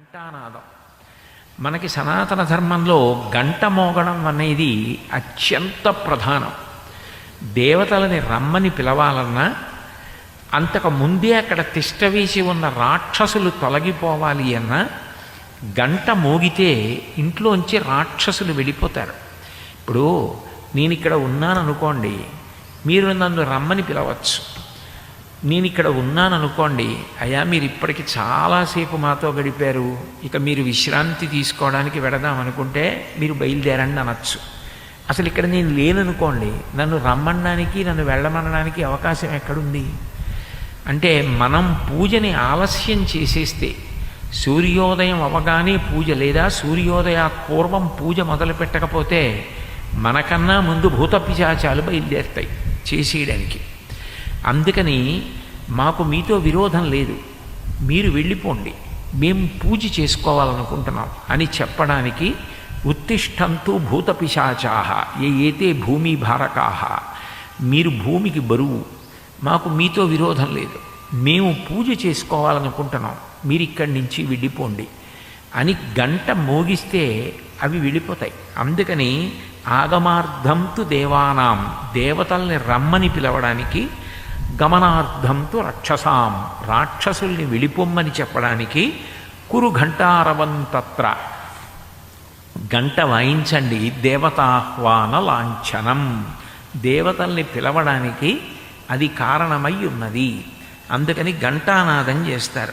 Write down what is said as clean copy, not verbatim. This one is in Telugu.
ఘంటానాదం మనకి సనాతన ధర్మంలో గంట మోగడం అనేది అత్యంత ప్రధానం. దేవతలని రమ్మని పిలవాలన్నా, అంతకు ముందే అక్కడ తిష్టవేసి ఉన్న రాక్షసులు తొలగిపోవాలి అన్నా గంట మోగితే ఇంట్లోంచి రాక్షసులు వెళ్ళిపోతారు. ఇప్పుడు నేను ఇక్కడ ఉన్నాను అనుకోండి, మీరు నన్ను రమ్మని పిలవచ్చు. నేను ఇక్కడ ఉన్నాను అనుకోండి, అయ్యా మీరు ఇప్పటికి చాలాసేపు మాతో గడిపారు, ఇక మీరు విశ్రాంతి తీసుకోవడానికి వెడదాం అనుకుంటే మీరు బయలుదేరండి అనొచ్చు. అసలు ఇక్కడ నేను లేననుకోండి, నన్ను రమ్మనడానికి నన్ను వెళ్ళమనడానికి అవకాశం ఎక్కడుంది? అంటే మనం పూజని ఆలస్యం చేసేస్తే, సూర్యోదయం అవగానే పూజ లేదా సూర్యోదయ పూర్వం పూజ మొదలు పెట్టకపోతే మనకన్నా ముందు భూత పిశాచాలు బయలుదేరుతాయి చేసేయడానికి. అందుకని మాకు మీతో విరోధం లేదు, మీరు వెళ్ళిపోండి, మేము పూజ చేసుకోవాలనుకుంటున్నాం అని చెప్పడానికి ఉత్తిష్టంతు భూత పిశాచాః ఏతే భూమి భారకాః, మీరు భూమికి బరువు, మాకు మీతో విరోధం లేదు, మేము పూజ చేసుకోవాలనుకుంటున్నాం, మీరు ఇక్కడి నుంచి వెళ్ళిపోండి అని గంట మోగిస్తే అవి వెళ్ళిపోతాయి. అందుకని ఆగమార్థంతు దేవానాం, దేవతల్ని రమ్మని పిలవడానికి, గమనార్థంతు రక్షసాం, రాక్షసుల్ని వెళ్ళిపోమ్మని చెప్పడానికి కురు ఘంటారవంతత్ర, గంట వాయించండి, దేవతాహ్వాన లాంఛనం, దేవతల్ని పిలవడానికి అది కారణమై ఉన్నది. అందుకని ఘంటానాదం చేస్తారు.